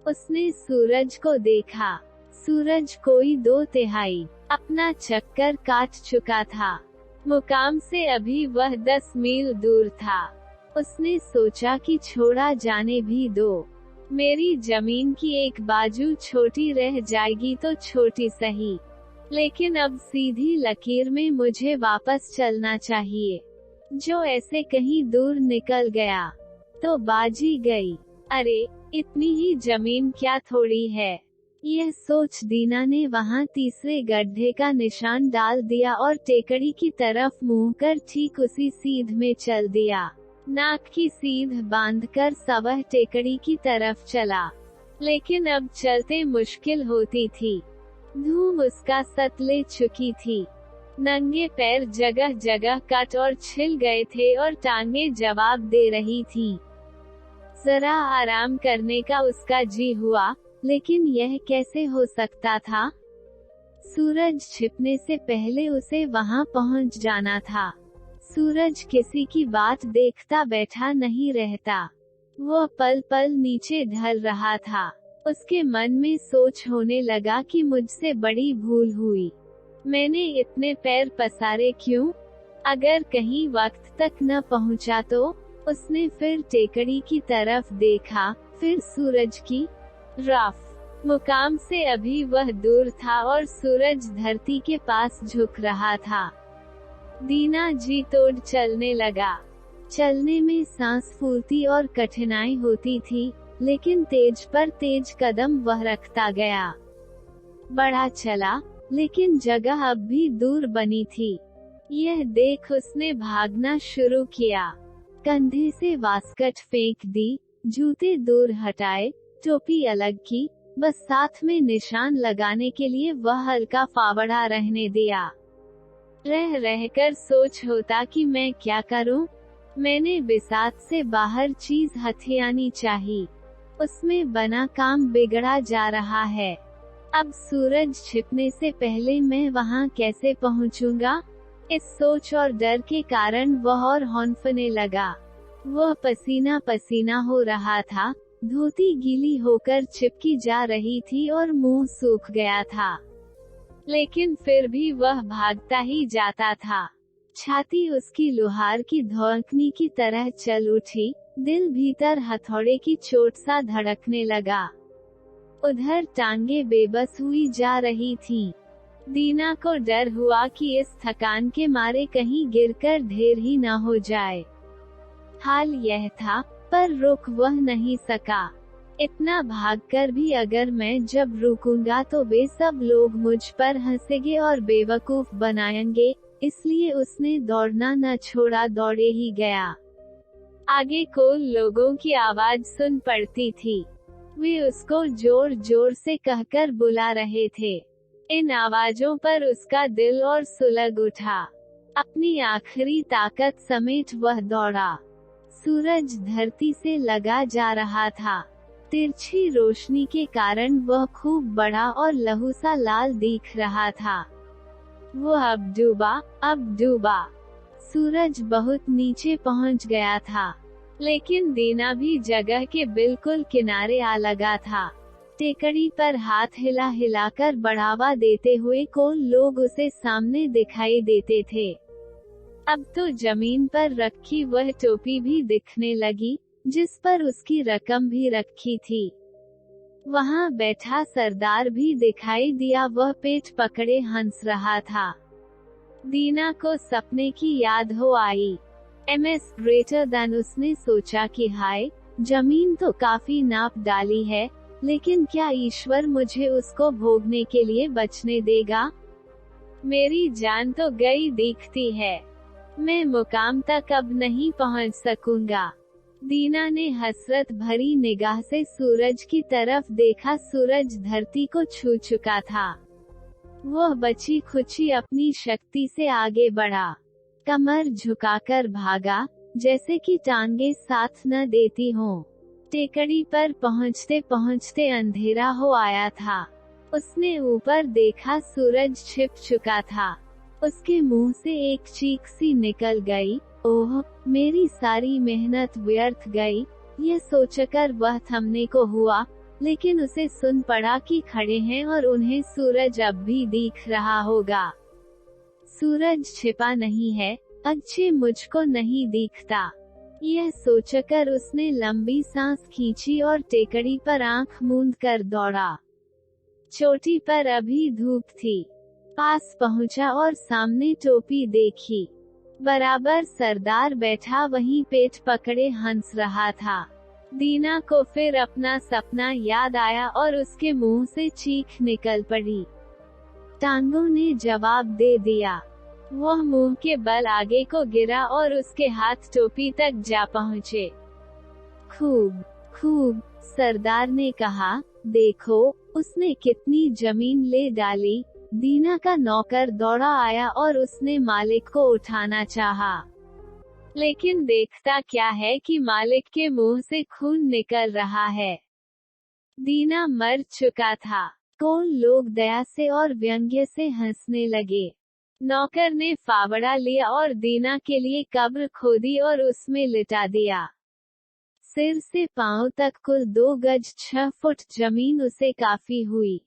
उसने सूरज को देखा। सूरज कोई 2/3 अपना चक्कर काट चुका था। मुकाम से अभी वह 10 मील दूर था। उसने सोचा कि छोड़ा जाने भी दो। मेरी जमीन की एक बाजू छोटी रह जाएगी तो छोटी सही, लेकिन अब सीधी लकीर में मुझे वापस चलना चाहिए। जो ऐसे कहीं दूर निकल गया तो बाजी गई। अरे, इतनी ही जमीन क्या थोड़ी है। यह सोच दीना ने वहां तीसरे गड्ढे का निशान डाल दिया और टेकड़ी की तरफ मुंह कर ठीक उसी सीध में चल दिया। नाक की सीध बांधकर सवह टेकड़ी की तरफ चला, लेकिन अब चलते मुश्किल होती थी। धूम उसका सत ले चुकी थी। नंगे पैर जगह जगह कट और छिल गए थे और टांगे जवाब दे रही थीं। जरा आराम करने का उसका जी हुआ, लेकिन यह कैसे हो सकता था? सूरज छिपने से पहले उसे वहां पहुंच जाना था। सूरज किसी की बात देखता बैठा नहीं रहता। वह पल पल नीचे ढल रहा था। उसके मन में सोच होने लगा कि मुझसे बड़ी भूल हुई। मैंने इतने पैर पसारे क्यों? अगर कहीं वक्त तक न पहुंचा तो? उसने फिर टेकड़ी की तरफ देखा, फिर सूरज की रफ। मुकाम से अभी वह दूर था और सूरज धरती के पास झुक रहा था। दीना जी तोड़ चलने लगा। चलने में सांस फूलती और कठिनाई होती थी, लेकिन तेज पर तेज कदम वह रखता गया। बढ़ा चला, लेकिन जगह अब भी दूर बनी थी। यह देख उसने भागना शुरू किया। कंधे से वास्कट फेंक दी, जूते दूर हटाए, टोपी अलग की, बस साथ में निशान लगाने के लिए वह हल्का फावड़ा रहने दिया। रह रहकर सोच होता कि मैं क्या करूं? मैंने बिसात से बाहर चीज हथियानी चाहिए। उसमें बना काम बिगड़ा जा रहा है। अब सूरज छिपने से पहले मैं वहां कैसे पहुंचूंगा? इस सोच और डर के कारण वह और हौंफने लगा। वह पसीना पसीना हो रहा था, धोती गीली होकर चिपकी जा रही थी और मुंह सूख गया था, लेकिन फिर भी वह भागता ही जाता था। छाती उसकी लोहार की धड़कनी की तरह चल उठी, दिल भीतर हथौड़े की चोट सा धड़कने लगा। उधर टांगे बेबस हुई जा रही थीं। दीना को डर हुआ कि इस थकान के मारे कहीं गिरकर ढेर ही न हो जाए। हाल यह था, पर रुक वह नहीं सका। इतना भागकर भी अगर मैं जब रुकूंगा तो वे सब लोग मुझ पर हंसेंगे और बेवकूफ बनाएंगे, इसलिए उसने दौड़ना न छोड़ा, दौड़े ही गया। आगे को लोगों की आवाज सुन पड़ती थी। वे उसको जोर जोर से कहकर बुला रहे थे। इन आवाजों पर उसका दिल और सुलग उठा। अपनी आखिरी ताकत समेत वह दौड़ा। सूरज धरती से लगा जा रहा था। तिरछी रोशनी के कारण वह खूब बड़ा और लहूसा लाल दिख रहा था। वो अब डूबा। सूरज बहुत नीचे पहुंच गया था, लेकिन दीना भी जगह के बिल्कुल किनारे आ लगा था। टेकड़ी पर हाथ हिला हिलाकर बढ़ावा देते हुए कौन लोग उसे सामने दिखाई देते थे। अब तो जमीन पर रखी वह टोपी भी दिखने लगी, जिस पर उसकी रकम भी रखी थी। वहां बैठा सरदार भी दिखाई दिया, वह पेट पकड़े हंस रहा था। दीना को सपने की याद हो आई। MS ग्रेटर देन उसने सोचा कि हाय, जमीन तो काफी नाप डाली है, लेकिन क्या ईश्वर मुझे उसको भोगने के लिए बचने देगा? मेरी जान तो गई दिखती है। मैं मुकाम तक अब नहीं पहुंच सकूंगा। दीना ने हसरत भरी निगाह से सूरज की तरफ देखा। सूरज धरती को छू चुका था। वह बची खुची अपनी शक्ति से आगे बढ़ा, कमर झुकाकर भागा, जैसे कि टांगे साथ न देती हों। टेकड़ी पर पहुंचते पहुंचते अंधेरा हो आया था। उसने ऊपर देखा, सूरज छिप चुका था। उसके मुंह से एक चीख सी निकल गई, ओह, मेरी सारी मेहनत व्यर्थ गई। यह सोचकर वह थमने को हुआ, लेकिन उसे सुन पड़ा कि खड़े हैं और उन्हें सूरज अब भी दिख रहा होगा। सूरज छिपा नहीं है, अच्छे मुझको नहीं दिखता। यह सोचकर उसने लंबी सांस खींची और टेकड़ी पर आंख मूंद कर दौड़ा। चोटी पर अभी धूप थी। पास पहुंचा और सामने टोपी देखी। बराबर सरदार बैठा वहीं पेट पकड़े हंस रहा था। दीना को फिर अपना सपना याद आया और उसके मुंह से चीख निकल पड़ी। टांगों ने जवाब दे दिया। वह मुंह के बल आगे को गिरा और उसके हाथ टोपी तक जा पहुंचे। खूब, सरदार ने कहा, देखो, उसने कितनी जमीन ले डाली। दीना का नौकर दौड़ा आया और उसने मालिक को उठाना चाहा, लेकिन देखता क्या है कि मालिक के मुंह से खून निकल रहा है। दीना मर चुका था। कौन लोग दया से और व्यंग्य से हंसने लगे। नौकर ने फावड़ा लिया और दीना के लिए कब्र खोदी और उसमें लिटा दिया। सिर से पांव तक कुल 2 गज 6 फुट जमीन उसे काफी हुई।